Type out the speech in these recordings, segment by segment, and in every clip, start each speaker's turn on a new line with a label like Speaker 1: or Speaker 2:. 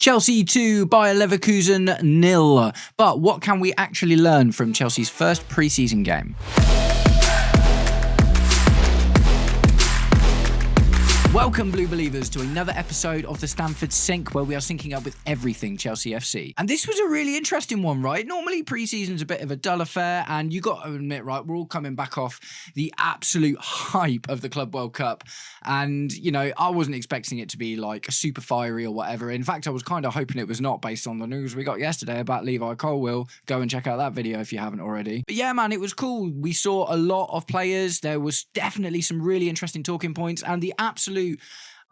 Speaker 1: Chelsea 2, Bayer Leverkusen 0. But what can we actually learn from Chelsea's first pre-season game? Welcome, Blue Believers, to another episode of the Stamford Sync, where we are syncing up with everything Chelsea FC. And this was a really interesting one, right? Normally, pre-season's a bit of a dull affair, and you got to admit, right, we're all coming back off the absolute hype of the Club World Cup. And, you know, I wasn't expecting it to be like super fiery or whatever. In fact, I was kind of hoping it was not, based on the news we got yesterday about Levi Colwill. Go and check out that video if you haven't already. But yeah, man, it was cool. We saw a lot of players. There was definitely some really interesting talking points, and the absolute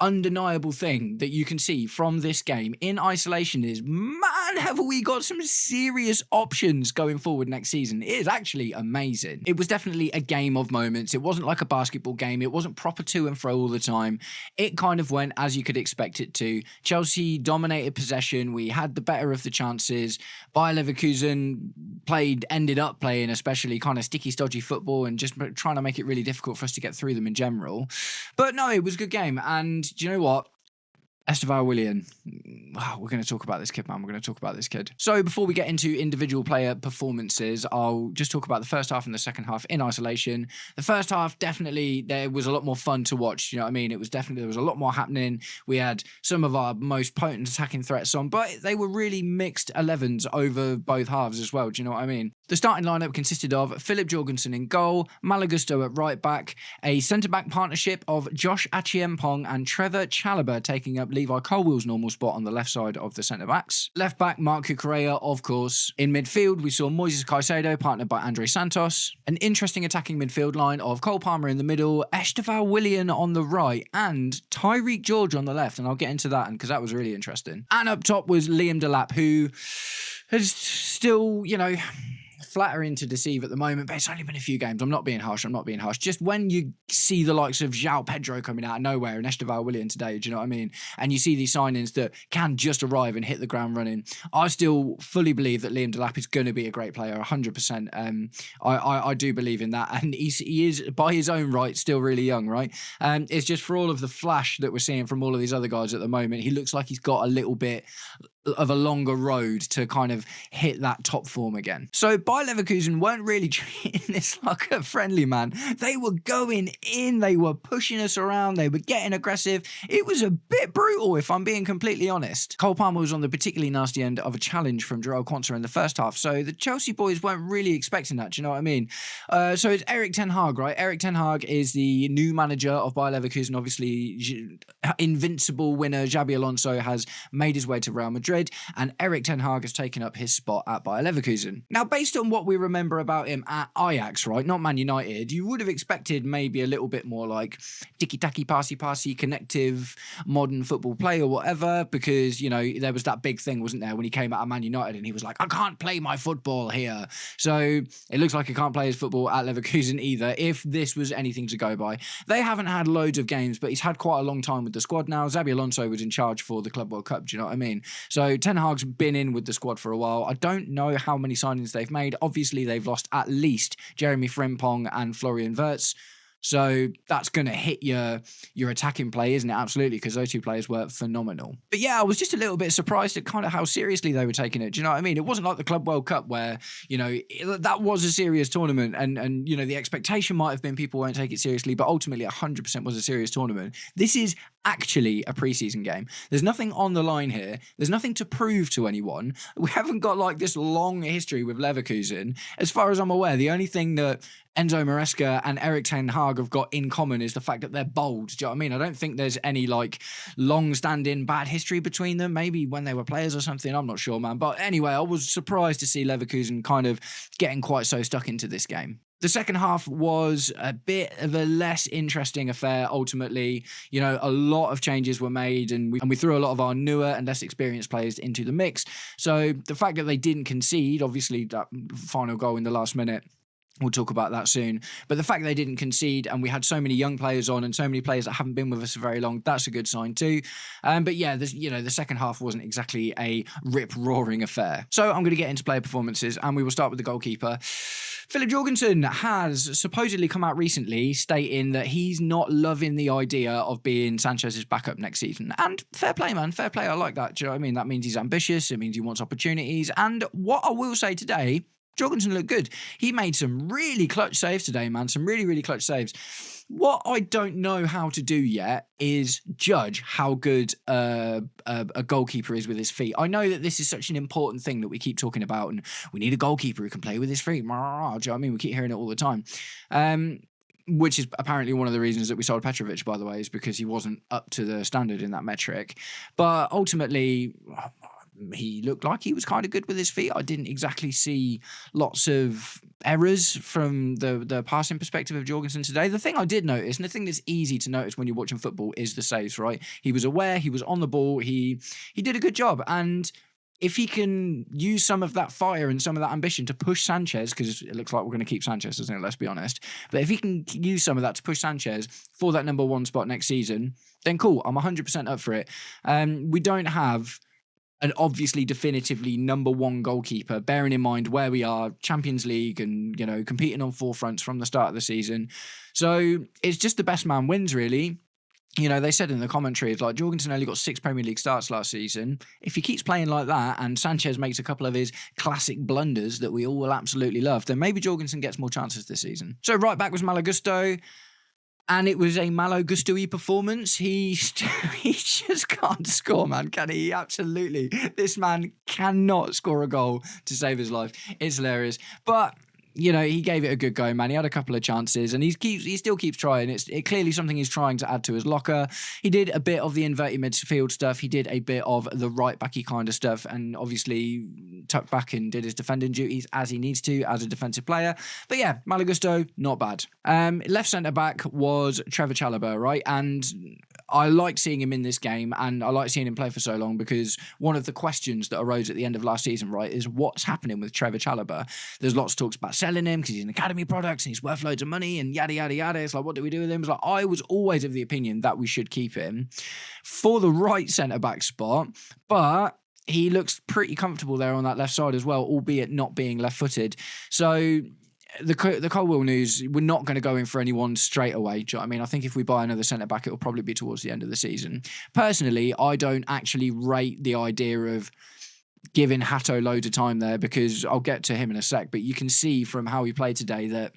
Speaker 1: undeniable thing that you can see from this game in isolation is, man, have we got some serious options going forward next season. It is actually amazing. It was definitely a game of moments. It wasn't like a basketball game. It wasn't proper to and fro all the time. It kind of went as you could expect it to. Chelsea dominated possession. We had the better of the chances. Bayer Leverkusen ended up playing especially kind of sticky, stodgy football and just trying to make it really difficult for us to get through them in general. But no, it was a good game. And do you know what? Estevao, Willian. We're going to talk about this kid, man. We're going to talk about this kid. So before we get into individual player performances, I'll just talk about the first half and the second half in isolation. The first half, definitely, there was a lot more fun to watch. You know what I mean? There was a lot more happening. We had some of our most potent attacking threats on, but they were really mixed 11s over both halves as well. Do you know what I mean? The starting lineup consisted of Philip Jorgensen in goal, Malagusto at right back, a centre-back partnership of Josh Achiempong and Trevor Chalobah taking up Levi Colwill's normal spot on the left side of the centre-backs. Left back, Marc Cucurella, of course. In midfield, we saw Moises Caicedo, partnered by Andre Santos. An interesting attacking midfield line of Cole Palmer in the middle, Estevao Willian on the right, and Tyreek George on the left. And I'll get into that because that was really interesting. And up top was Liam Delap, who has still, you know, flattering to deceive at the moment, but it's only been a few games. I'm not being harsh. Just when you see the likes of Joao Pedro coming out of nowhere and Estevao willian today, do you know what I mean? And you see these signings that can just arrive and hit the ground running. I still fully believe that Liam Delap is going to be a great player, 100%. I do believe in that. And he is, by his own right, still really young, right? It's just for all of the flash that we're seeing from all of these other guys at the moment, he looks like he's got a little bit of a longer road to kind of hit that top form again. So Bayer Leverkusen weren't really treating this like a friendly, man. They were going in, they were pushing us around, they were getting aggressive. It was a bit brutal, if I'm being completely honest. Cole Palmer was on the particularly nasty end of a challenge from Jarell Quansah in the first half, so the Chelsea boys weren't really expecting that, do you know what I mean? So it's Erik Ten Hag, right? Erik Ten Hag is the new manager of Bayer Leverkusen. Obviously, invincible winner Xabi Alonso has made his way to Real Madrid, and Erik Ten Hag has taken up his spot at Bayer Leverkusen. Now, based on what we remember about him at Ajax, right, not Man United, you would have expected maybe a little bit more like ticky-tacky, passy, connective, modern football play or whatever, because, you know, there was that big thing, wasn't there, when he came out of Man United and he was like, I can't play my football here. So it looks like he can't play his football at Leverkusen either, if this was anything to go by. They haven't had loads of games, but he's had quite a long time with the squad now. Xabi Alonso was in charge for the Club World Cup, do you know what I mean? So Ten Hag's been in with the squad for a while. I don't know how many signings they've made. Obviously, they've lost at least Jeremy Frimpong and Florian Wirtz. So that's going to hit your attacking play, isn't it? Absolutely, because those two players were phenomenal. But yeah, I was just a little bit surprised at kind of how seriously they were taking it. Do you know what I mean? It wasn't like the Club World Cup where, you know, that was a serious tournament and you know, the expectation might have been people won't take it seriously, but ultimately 100% was a serious tournament. This is actually a pre-season game. There's nothing on the line here. There's nothing to prove to anyone. We haven't got like this long history with Leverkusen. As far as I'm aware, the only thing that Enzo Maresca and Erik Ten Hag have got in common is the fact that they're bold. Do you know what I mean? I don't think there's any like long-standing bad history between them. Maybe when they were players or something. I'm not sure, man. But anyway, I was surprised to see Leverkusen kind of getting quite so stuck into this game. The second half was a bit of a less interesting affair, ultimately. You know, a lot of changes were made and we threw a lot of our newer and less experienced players into the mix. So the fact that they didn't concede, obviously that final goal in the last minute, we'll talk about that soon. But the fact they didn't concede and we had so many young players on and so many players that haven't been with us for very long, that's a good sign too. But yeah, the second half wasn't exactly a rip-roaring affair. So I'm going to get into player performances and we will start with the goalkeeper. Philip Jorgensen has supposedly come out recently stating that he's not loving the idea of being Sanchez's backup next season. And fair play, man. Fair play. I like that. Do you know what I mean? That means he's ambitious. It means he wants opportunities. And what I will say today, Jorgensen looked good. He made some really clutch saves today, man. Some really, really clutch saves. What I don't know how to do yet is judge how good a goalkeeper is with his feet. I know that this is such an important thing that we keep talking about, and we need a goalkeeper who can play with his feet. Do you know what I mean? We keep hearing it all the time. Which is apparently one of the reasons that we sold Petrovic, by the way, is because he wasn't up to the standard in that metric. But ultimately, he looked like he was kind of good with his feet. I didn't exactly see lots of errors from the passing perspective of Jorgensen today. The thing I did notice, and the thing that's easy to notice when you're watching football, is the saves, right? He was aware, he was on the ball, he did a good job. And if he can use some of that fire and some of that ambition to push Sanchez, because it looks like we're going to keep Sanchez, doesn't it? Let's be honest. But if he can use some of that to push Sanchez for that number one spot next season, then cool. I'm 100% up for it. We don't have an obviously definitively number one goalkeeper, bearing in mind where we are, Champions League and, you know, competing on four fronts from the start of the season. So it's just the best man wins, really. You know, they said in the commentary, it's like Jorgensen only got 6 Premier League starts last season. If he keeps playing like that and Sanchez makes a couple of his classic blunders that we all will absolutely love, then maybe Jorgensen gets more chances this season. So right back was Malo Gusto. And it was a Malo Gusto-y performance. He just can't score, man, can he? Absolutely. This man cannot score a goal to save his life. It's hilarious. But, you know, he gave it a good go, man. He had a couple of chances and he still keeps trying. It's clearly something he's trying to add to his locker. He did a bit of the inverted midfield stuff. He did a bit of the right-backy kind of stuff and obviously tucked back and did his defending duties as he needs to as a defensive player. But yeah, Malo Gusto, not bad. Left centre-back was Trevor Chalobah, right? And I liked seeing him in this game and I liked seeing him play for so long because one of the questions that arose at the end of last season, right, is what's happening with Trevor Chalobah? There's lots of talks about selling him because he's an academy product and he's worth loads of money and yada, yada, yada. It's like, what do we do with him? It's like, I was always of the opinion that we should keep him for the right centre-back spot, but he looks pretty comfortable there on that left side as well, albeit not being left-footed. So the Colwill news, we're not going to go in for anyone straight away. Do you know what I mean? I think if we buy another centre-back, it'll probably be towards the end of the season. Personally, I don't actually rate the idea of giving Hato loads of time there because I'll get to him in a sec, but you can see from how he played today that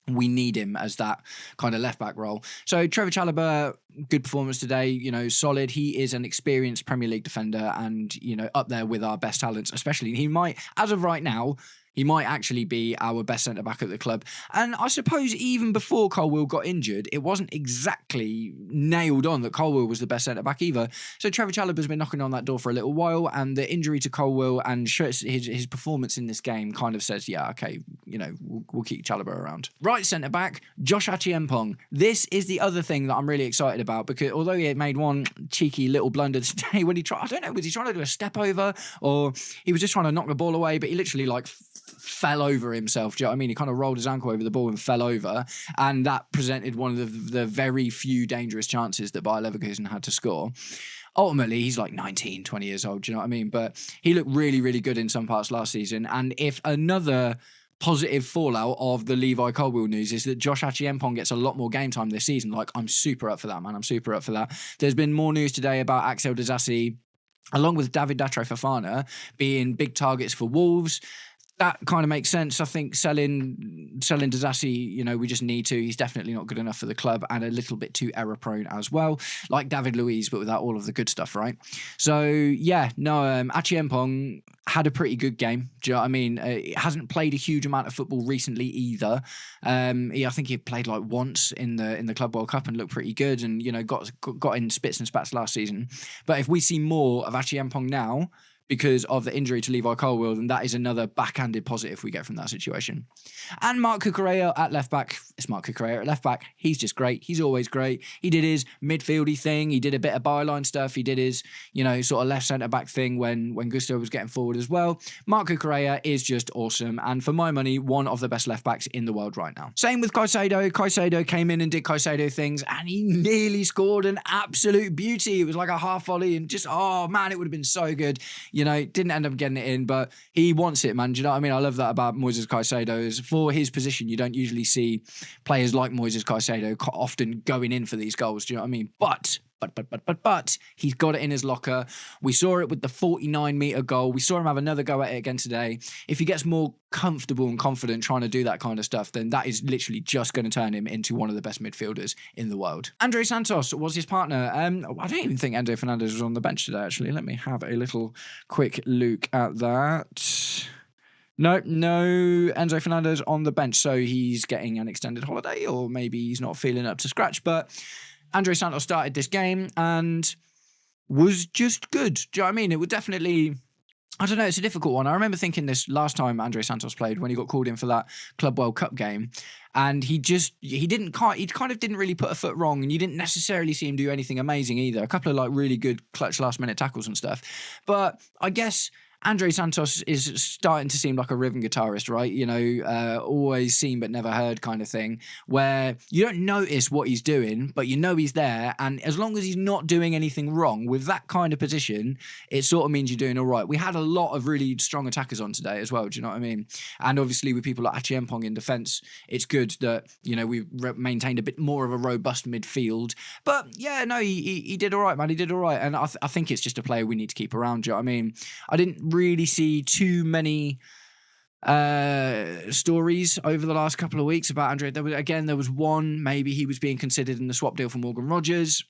Speaker 1: we need him as that kind of left-back role. So Trevor Chalobah, good performance today, you know, solid. He is an experienced Premier League defender and, you know, up there with our best talents, especially. He might, as of right now, he might actually be our best centre-back at the club. And I suppose even before Colwill got injured, it wasn't exactly nailed on that Colwill was the best centre-back either. So Trevor Chalobah's been knocking on that door for a little while, and the injury to Colwill and his performance in this game kind of says, yeah, okay, you know, we'll keep Chalobah around. Right centre-back, Josh Achiempong. This is the other thing that I'm really excited about because although he had made one cheeky little blunder today when he tried, I don't know, was he trying to do a step over or he was just trying to knock the ball away, but he literally like fell over himself. Do you know what I mean? He kind of rolled his ankle over the ball and fell over, and that presented one of the very few dangerous chances that Bayer Leverkusen had to score. Ultimately, he's like 19, 20 years old, do you know what I mean? But he looked really, really good in some parts last season, and if another positive fallout of the Levi Colwill news is that Josh Achiempong gets a lot more game time this season, like, I'm super up for that, man. I'm super up for that. There's been more news today about Axel Disasi, along with David Datro Fofana, being big targets for Wolves. That kind of makes sense. I think selling Disasi, you know, we just need to. He's definitely not good enough for the club and a little bit too error prone as well, like David Luiz, but without all of the good stuff, right? So yeah, no, Achiempong had a pretty good game. Do you know what I mean? He hasn't played a huge amount of football recently either. I think he played like once in the Club World Cup and looked pretty good, and you know got in spits and spats last season. But if we see more of Achiempong now, because of the injury to Levi Colwill, and that is another backhanded positive we get from that situation. And Marc Cucurella at left back. It's Marc Cucurella at left back. He's just great. He's always great. He did his midfieldy thing. He did a bit of byline stuff. He did his, you know, sort of left centre back thing when Gusto was getting forward as well. Marc Cucurella is just awesome, and for my money, one of the best left backs in the world right now. Same with Caicedo. Caicedo came in and did Caicedo things, and he nearly scored an absolute beauty. It was like a half volley, and just, oh man, it would have been so good. didn't end up getting it in, but he wants it, man. Do you know what I mean? I love that about Moises Caicedo. Is for his position, you don't usually see players like Moises Caicedo often going in for these goals. Do you know what I mean? But he's got it in his locker. We saw it with the 49-meter goal. We saw him have another go at it again today. If he gets more comfortable and confident trying to do that kind of stuff, then that is literally just going to turn him into one of the best midfielders in the world. Andre Santos was his partner. I don't even think Enzo Fernandez was on the bench today, actually. Let me have a little quick look at that. No Enzo Fernandez on the bench, so he's getting an extended holiday, or maybe he's not feeling up to scratch, but Andre Santos started this game and was just good. Do you know what I mean? It would definitely, I don't know, it's a difficult one. I remember thinking this last time Andre Santos played when he got called in for that Club World Cup game, and he kind of didn't really put a foot wrong, and you didn't necessarily see him do anything amazing either. A couple of like really good clutch last minute tackles and stuff. But I guess Andre Santos is starting to seem like a rhythm guitarist, right? Always seen but never heard kind of thing, where you don't notice what he's doing, but you know he's there. And as long as he's not doing anything wrong with that kind of position, it sort of means you're doing all right. We had a lot of really strong attackers on today as well. Do you know what I mean? And obviously with people like Achiempong in defence, it's good that, we've maintained a bit more of a robust midfield. But yeah, no, he did all right, man. He did all right. And I think it's just a player we need to keep around. Do you know what I mean? I didn't really see too many stories over the last couple of weeks about Andre. There was one, maybe he was being considered in the swap deal for Morgan Rogers,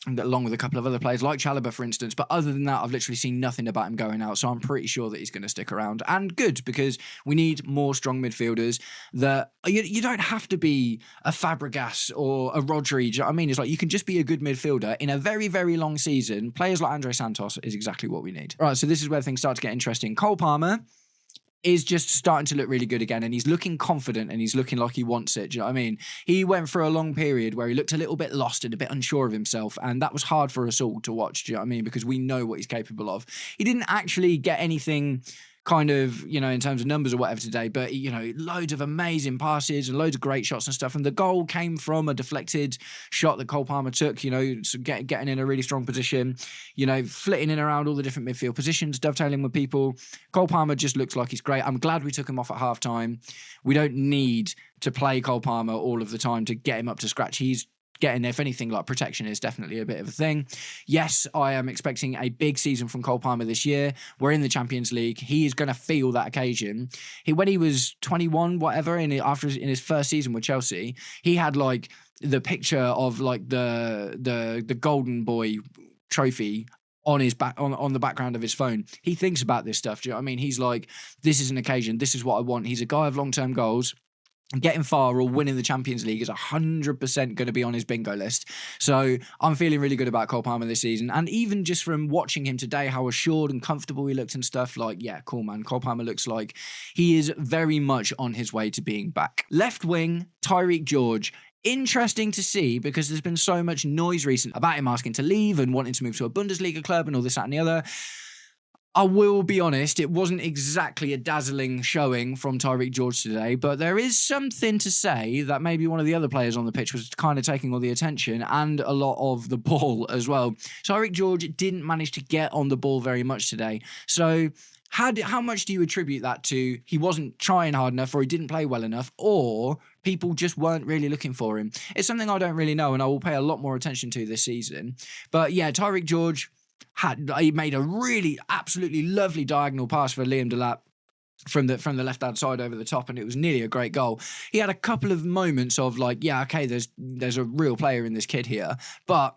Speaker 1: along with a couple of other players like Chalobah, for instance. But other than that, I've literally seen nothing about him going out. So I'm pretty sure that he's going to stick around. And good, because we need more strong midfielders that you don't have to be a Fabregas or a Rodri. Do you know what I mean? It's like you can just be a good midfielder in a very, very long season. Players like Andre Santos is exactly what we need. All right, so this is where things start to get interesting. Cole Palmer is just starting to look really good again, and he's looking confident, and he's looking like he wants it. Do you know what I mean? He went for a long period where he looked a little bit lost and a bit unsure of himself, and that was hard for us all to watch. Do you know what I mean? Because we know what he's capable of. He didn't actually get anything kind of, in terms of numbers or whatever today, but, loads of amazing passes and loads of great shots and stuff. And the goal came from a deflected shot that Cole Palmer took, so getting in a really strong position, flitting in around all the different midfield positions, dovetailing with people. Cole Palmer just looks like he's great. I'm glad we took him off at halftime. We don't need to play Cole Palmer all of the time to get him up to scratch. He's getting, if anything, like protection is definitely a bit of a thing. Yes, I am expecting a big season from Cole Palmer this year. We're in the Champions League. He is going to feel that occasion. When he was 21, whatever, in his first season with Chelsea, he had like the picture of like the Golden Boy trophy on his back, on the background of his phone. He thinks about this stuff. Do you know what I mean? He's like, this is an occasion. This is what I want. He's a guy of long-term goals. Getting far or winning the Champions League is 100% going to be on his bingo list. So I'm feeling really good about Cole Palmer this season. And even just from watching him today, how assured and comfortable he looked and stuff, like, yeah, cool, man. Cole Palmer looks like he is very much on his way to being back. Left wing, Tyreek George. Interesting to see, because there's been so much noise recently about him asking to leave and wanting to move to a Bundesliga club and all this, that and the other. I will be honest, it wasn't exactly a dazzling showing from Tyreek George today, but there is something to say that maybe one of the other players on the pitch was kind of taking all the attention and a lot of the ball as well. Tyreek George didn't manage to get on the ball very much today. So how much do you attribute that to he wasn't trying hard enough, or he didn't play well enough, or people just weren't really looking for him? It's something I don't really know, and I will pay a lot more attention to this season. But yeah, Tyreek George he made a really absolutely lovely diagonal pass for Liam Delap from the left-hand side over the top, and it was nearly a great goal. He had a couple of moments of like, yeah, okay, there's a real player in this kid here, but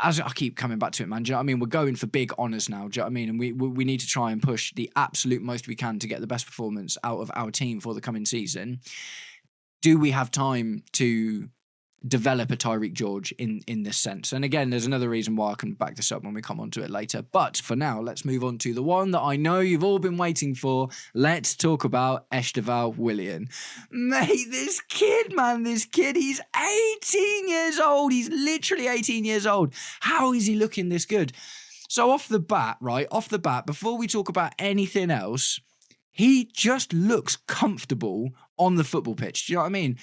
Speaker 1: as I keep coming back to it, man, do you know what I mean? We're going for big honours now, do you know what I mean? And we need to try and push the absolute most we can to get the best performance out of our team for the coming season. Do we have time to develop a Tyreek George in this sense? And again, there's another reason why I can back this up when we come on to it later. But for now, let's move on to the one that I know you've all been waiting for. Let's talk about Estevao Willian. Mate, this kid, he's 18 years old. He's literally 18 years old. How is he looking this good? So off the bat, before we talk about anything else, he just looks comfortable on the football pitch. Do you know what I mean?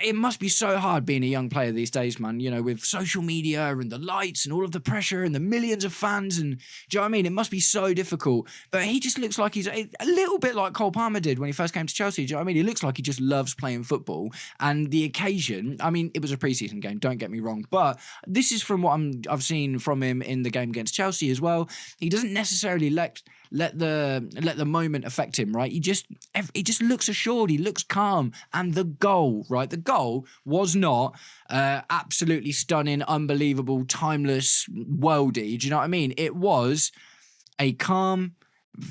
Speaker 1: it must be so hard being a young player these days, man, you know, with social media and the lights and all of the pressure and the millions of fans. And do you know what I mean? It must be so difficult. But he just looks like he's a little bit like Cole Palmer did when he first came to Chelsea. Do you know what I mean? He looks like he just loves playing football. And the occasion, I mean, it was a preseason game, don't get me wrong. But this is from what I've seen from him in the game against Chelsea as well. He doesn't necessarily let the moment affect him, right? He just looks assured, he looks calm. And the goal, right? The goal was not absolutely stunning, unbelievable, timeless, worldy. Do you know what I mean? It was a calm,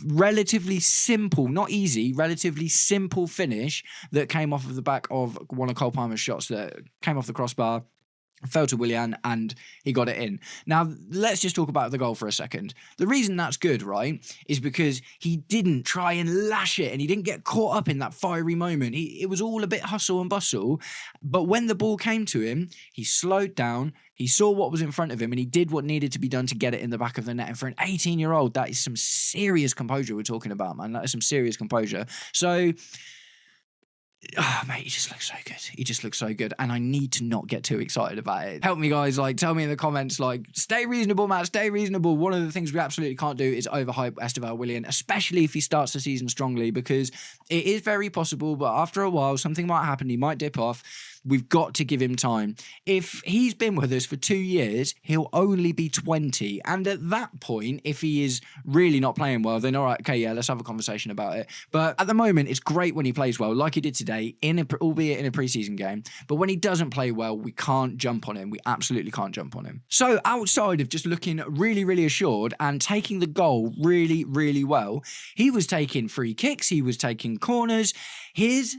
Speaker 1: relatively simple, not easy, relatively simple finish that came off of the back of one of Cole Palmer's shots that came off the crossbar, fell to Willian, and he got it in. Now, let's just talk about the goal for a second. The reason that's good, right, is because he didn't try and lash it and he didn't get caught up in that fiery moment. It was all a bit hustle and bustle. But when the ball came to him, he slowed down, he saw what was in front of him, and he did what needed to be done to get it in the back of the net. And for an 18-year-old, that is some serious composure we're talking about, man. That is some serious composure. So, oh, mate, he just looks so good. He just looks so good. And I need to not get too excited about it. Help me, guys. Like, tell me in the comments, like, stay reasonable, Matt. Stay reasonable. One of the things we absolutely can't do is overhype Estevao Willian, especially if he starts the season strongly, because it is very possible, but after a while, something might happen. He might dip off. We've got to give him time. If he's been with us for 2 years, he'll only be 20. And at that point, if he is really not playing well, then all right, okay, yeah, let's have a conversation about it. But at the moment, it's great when he plays well, like he did today, albeit in a preseason game. But when he doesn't play well, we can't jump on him. We absolutely can't jump on him. So outside of just looking really, really assured and taking the goal really, really well, he was taking free kicks, he was taking corners. His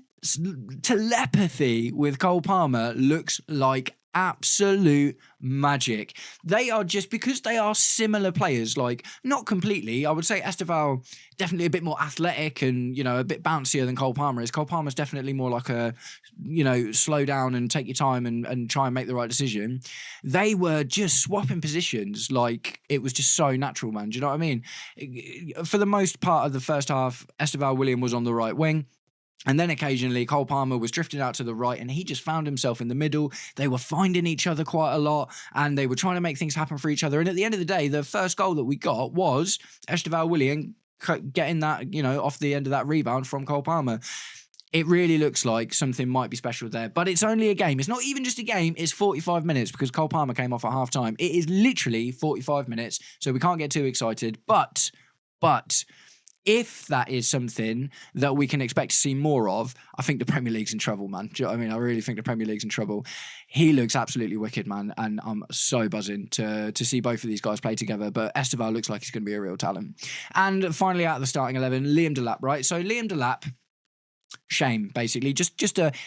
Speaker 1: telepathy with Cole Palmer looks like absolute magic. They are just, because they are similar players, like not completely. I would say Estevao definitely a bit more athletic and, you know, a bit bouncier than Cole Palmer is. Cole Palmer's definitely more like a, you know, slow down and take your time and try and make the right decision. They were just swapping positions like it was just so natural, man. Do you know what I mean? For the most part of the first half, Estevao Willian was on the right wing. And then occasionally Cole Palmer was drifting out to the right and he just found himself in the middle. They were finding each other quite a lot and they were trying to make things happen for each other. And at the end of the day, the first goal that we got was Estevao Willian getting that, you know, off the end of that rebound from Cole Palmer. It really looks like something might be special there. But it's only a game. It's not even just a game. It's 45 minutes because Cole Palmer came off at half-time. It is literally 45 minutes, so we can't get too excited. But if that is something that we can expect to see more of, I think the Premier League's in trouble, man. Do you know what I mean? I really think the Premier League's in trouble. He looks absolutely wicked, man, and I'm so buzzing to see both of these guys play together. But Estevao looks like he's going to be a real talent. And finally, out of the starting 11, Liam Delap, right? So Liam Delap, shame, basically.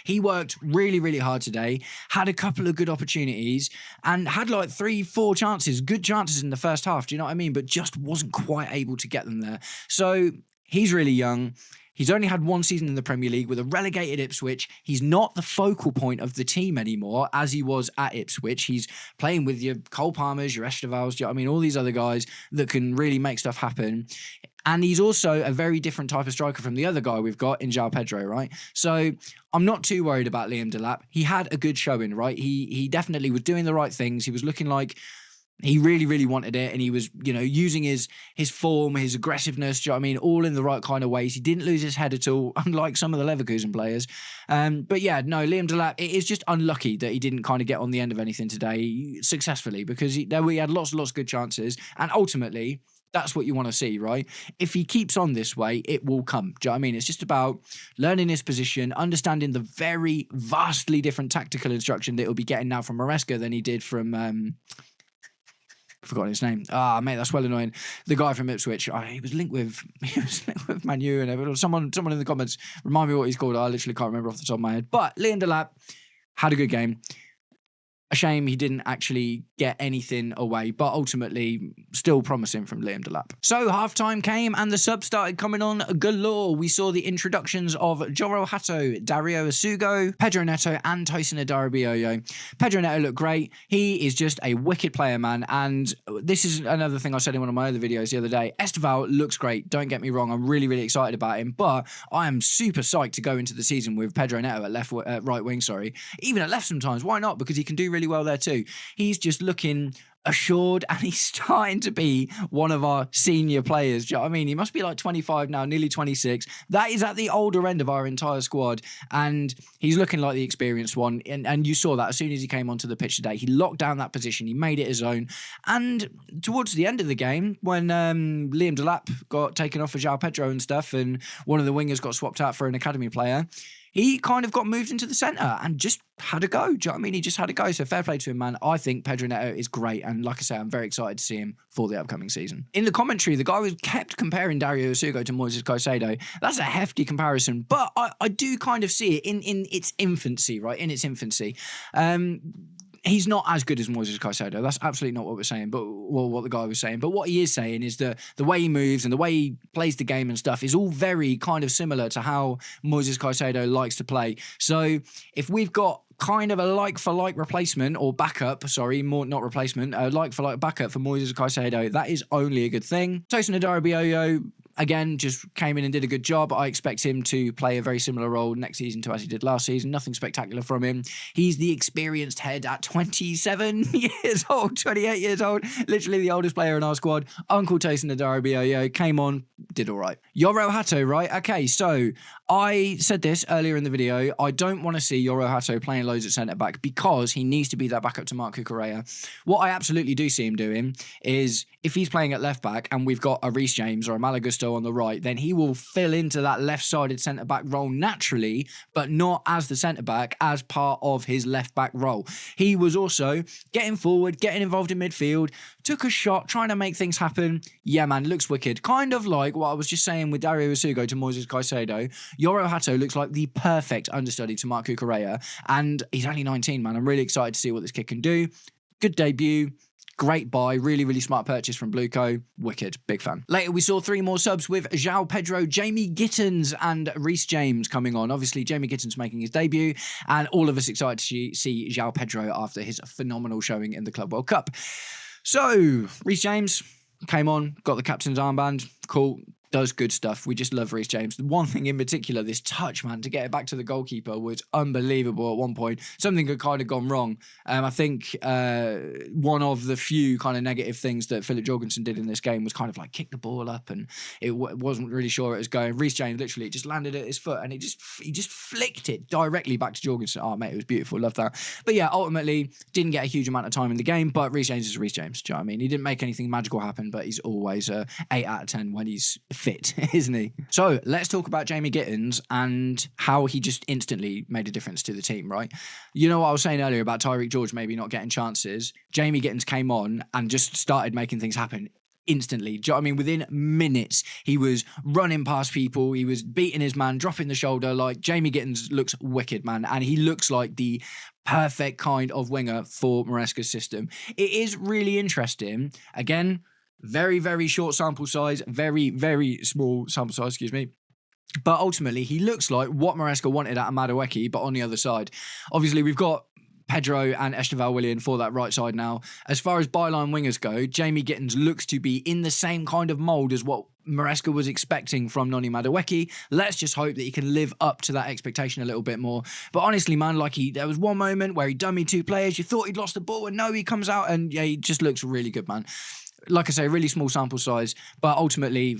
Speaker 1: He worked really, really hard today, had a couple of good opportunities and had like 3-4 chances, good chances in the first half. Do you know what I mean? But just wasn't quite able to get them there. So he's really young. He's only had one season in the Premier League with a relegated Ipswich. He's not the focal point of the team anymore as he was at Ipswich. He's playing with your Cole Palmers, your Estevaos, do you know what I mean? All these other guys that can really make stuff happen. And he's also a very different type of striker from the other guy we've got in Joao Pedro, right? So I'm not too worried about Liam Delap. He had a good showing, right? He definitely was doing the right things. He was looking like he really, really wanted it. And he was, you know, using his form, his aggressiveness, do you know what I mean? All in the right kind of ways. He didn't lose his head at all, unlike some of the Leverkusen players. But yeah, no, Liam Delap, it is just unlucky that he didn't kind of get on the end of anything today successfully because we had lots and lots of good chances. And ultimately, that's what you want to see, right? If he keeps on this way, it will come. Do you know what I mean? It's just about learning his position, understanding the very vastly different tactical instruction that he'll be getting now from Maresca than he did from... I've forgotten his name. Ah, mate, that's well annoying. The guy from Ipswich, he was linked with Man U and everything. Someone in the comments, remind me what he's called. I literally can't remember off the top of my head. But Liam Delap had a good game. A shame he didn't actually get anything away, but ultimately still promising from Liam Delap. So halftime came and the subs started coming on galore. We saw the introductions of Joao Hato, Dario Asugo, Pedro Neto and Tosin Adarabioyo. Pedro Neto looked great. He is just a wicked player, man. And this is another thing I said in one of my other videos the other day. Estevao looks great. Don't get me wrong. I'm really, really excited about him, but I am super psyched to go into the season with Pedro Neto at right wing, even at left sometimes. Why not? Because he can do really well there too. He's just looking assured and he's starting to be one of our senior players. Do you know what I mean? He must be like 25 now, nearly 26. That is at the older end of our entire squad and he's looking like the experienced one. And you saw that as soon as he came onto the pitch today. He locked down that position. He made it his own. And towards the end of the game, when Liam Delap got taken off for Joao Pedro and stuff and one of the wingers got swapped out for an academy player, he kind of got moved into the centre and just had a go. Do you know what I mean? He just had a go. So fair play to him, man. I think Pedro Neto is great. And like I say, I'm very excited to see him for the upcoming season. In the commentary, the guy was kept comparing Dario Asugo to Moises Caicedo. That's a hefty comparison. But I do kind of see it in its infancy, right? In its infancy. He's not as good as Moises Caicedo. That's absolutely not what we're saying, but what the guy was saying. But what he is saying is that the way he moves and the way he plays the game and stuff is all very kind of similar to how Moises Caicedo likes to play. So if we've got kind of a like-for-like replacement or backup, not replacement, a like-for-like backup for Moises Caicedo, that is only a good thing. Tosin Adarabioyo, again, just came in and did a good job. I expect him to play a very similar role next season to as he did last season. Nothing spectacular from him. He's the experienced head at 27 years old, 28 years old. Literally the oldest player in our squad. Uncle Tosin Adarabioyo came on, did all right. Joao Hato, right? Okay, so I said this earlier in the video. I don't want to see Joao Hato playing loads at centre-back because he needs to be that backup to Marc Cucurella. What I absolutely do see him doing is if he's playing at left-back and we've got a Reece James or a Malagusto on the right, then he will fill into that left-sided centre-back role naturally, but not as the centre-back, as part of his left-back role. He was also getting forward, getting involved in midfield, took a shot, trying to make things happen. Yeah, man, looks wicked. Kind of like what I was just saying with Dario Asugo to Moises Caicedo. Joao Hato looks like the perfect understudy to Marc Cucurella, and he's only 19, man. I'm really excited to see what this kid can do. Good debut. Great buy, really, really smart purchase from Blueco. Wicked, big fan. Later, we saw 3 more subs with Joao Pedro, Jamie Gittens and Reece James coming on. Obviously, Jamie Gittens making his debut, and all of us excited to see Joao Pedro after his phenomenal showing in the Club World Cup. So, Reece James came on, got the captain's armband. Cool. Does good stuff. We just love Reece James. The one thing in particular, this touch, man, to get it back to the goalkeeper was unbelievable at one point. Something had kind of gone wrong. I think one of the few kind of negative things that Philip Jorgensen did in this game was kind of like kick the ball up and it wasn't really sure it was going. Reece James literally just landed at his foot and he just flicked it directly back to Jorgensen. Oh, mate, it was beautiful. Love that. But yeah, ultimately didn't get a huge amount of time in the game, but Reece James is Reece James. Do you know what I mean? He didn't make anything magical happen, but he's always 8 out of 10 when he's fit, isn't he? So let's talk about Jamie Gittens and how he just instantly made a difference to the team, right? You know what I was saying earlier about Tyreek George maybe not getting chances? Jamie Gittens came on and just started making things happen instantly. Do you know what I mean? Within minutes, he was running past people, he was beating his man, dropping the shoulder. Like, Jamie Gittens looks wicked, man, and he looks like the perfect kind of winger for Maresca's system. It is really interesting. Again, very, very short sample size, very, very small sample size, excuse me. But ultimately, he looks like what Maresca wanted out of Madueke, but on the other side. Obviously, we've got Pedro and Estevao Willian for that right side now. As far as byline wingers go, Jamie Gittens looks to be in the same kind of mould as what Maresca was expecting from Noni Madueke. Let's just hope that he can live up to that expectation a little bit more. But honestly, man, there was one moment where he dummied 2 players. You thought he'd lost the ball, and no, he comes out and yeah, he just looks really good, man. Like I say, really small sample size, but ultimately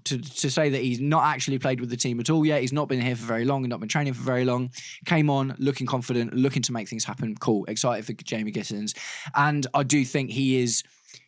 Speaker 1: to say that he's not actually played with the team at all yet, he's not been here for very long and not been training for very long, came on looking confident, looking to make things happen. Cool, excited for Jamie Gittens. And I do think he is,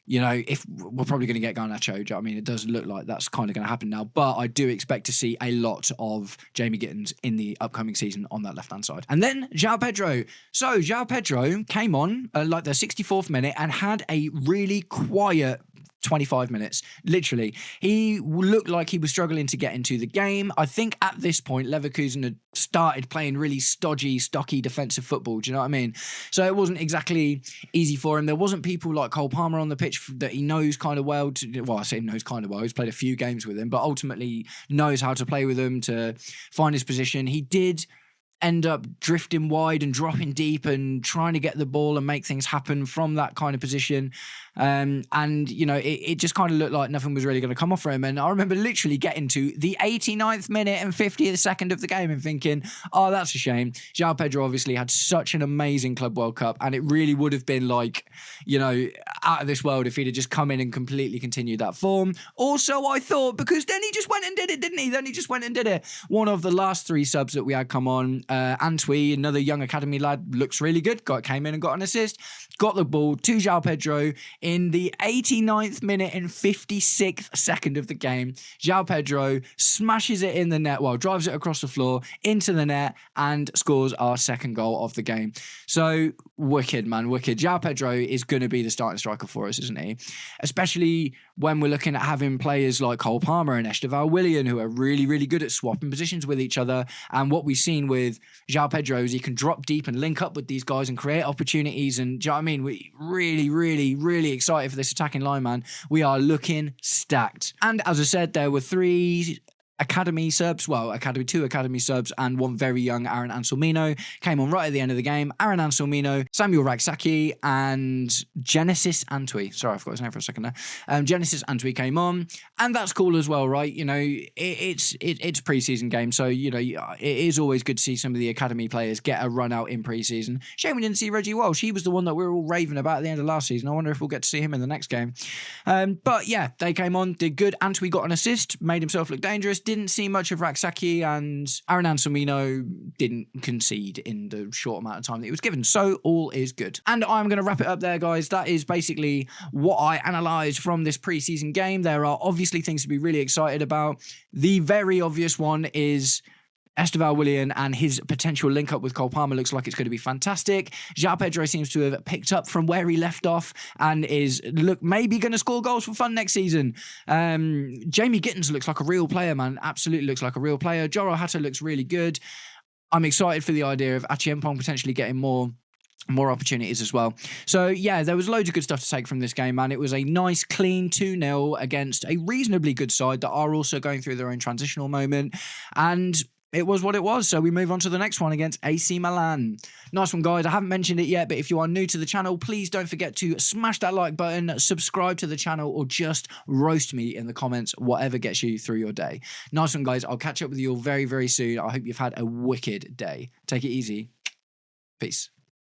Speaker 1: you know, if we're probably going to get Garnacho, do you know what I mean? It does look like that's kind of going to happen now, but I do expect to see a lot of Jamie Gittens in the upcoming season on that left-hand side. And then Joao Pedro. So Joao Pedro came on like the 64th minute and had a really quiet 25 minutes. Literally. He looked like he was struggling to get into the game. I think at this point, Leverkusen had started playing really stodgy, stocky defensive football. Do you know what I mean? So it wasn't exactly easy for him. There wasn't people like Cole Palmer on the pitch that he knows kind of well. Well, I say knows kind of well. He's played a few games with him, but ultimately knows how to play with him to find his position. He did end up drifting wide and dropping deep and trying to get the ball and make things happen from that kind of position. And, you know, it just kind of looked like nothing was really going to come off for him. And I remember literally getting to the 89th minute and 50th second of the game and thinking, oh, that's a shame. Joao Pedro obviously had such an amazing Club World Cup, and it really would have been like, you know, out of this world if he'd have just come in and completely continued that form. Also, I thought, because then he just went and did it, didn't he? Then he just went and did it. One of the last 3 subs that we had come on, Antwi, another young academy lad, looks really good. Came in and got an assist. Got the ball to Joao Pedro in the 89th minute and 56th second of the game. Joao Pedro smashes it in the net, drives it across the floor into the net and scores our second goal of the game. So wicked, man, wicked. Joao Pedro is going to be the starting striker for us, isn't he? Especially when we're looking at having players like Cole Palmer and Estevao Willian, who are really, really good at swapping positions with each other. And what we've seen with Joao Pedro is he can drop deep and link up with these guys and create opportunities. And do you know what I mean? We really, really, really excited for this attacking line, man. We are looking stacked. And as I said, there were 3 academy subs, 2 academy subs, and 1 very young Aaron Anselmino came on right at the end of the game. Aaron Anselmino, Samuel Ragsaki, and Genesis Antwi. Sorry, I forgot his name for a second there. Genesis Antwi came on, and that's cool as well, right? You know, it's pre-season game, so, you know, it is always good to see some of the academy players get a run out in pre-season. Shame we didn't see Reggie Walsh. He was the one that we were all raving about at the end of last season. I wonder if we'll get to see him in the next game. But yeah, they came on, did good. Antwi got an assist, made himself look dangerous. Didn't see much of Raksaki, and Aaron Anselmino didn't concede in the short amount of time that he was given. So all is good. And I'm going to wrap it up there, guys. That is basically what I analysed from this preseason game. There are obviously things to be really excited about. The very obvious one is Estevao Willian and his potential link up with Cole Palmer looks like it's going to be fantastic. Joao Pedro seems to have picked up from where he left off and is maybe going to score goals for fun next season. Jamie Gittens looks like a real player, man. Absolutely looks like a real player. Joro Hatta looks really good. I'm excited for the idea of Achiempong potentially getting more opportunities as well. So yeah, there was loads of good stuff to take from this game, man. It was a nice, clean 2-0 against a reasonably good side that are also going through their own transitional moment. And it was what it was. So we move on to the next one against AC Milan. Nice one, guys. I haven't mentioned it yet, but if you are new to the channel, please don't forget to smash that like button, subscribe to the channel, or just roast me in the comments, whatever gets you through your day. Nice one, guys. I'll catch up with you all very, very soon. I hope you've had a wicked day. Take it easy. Peace.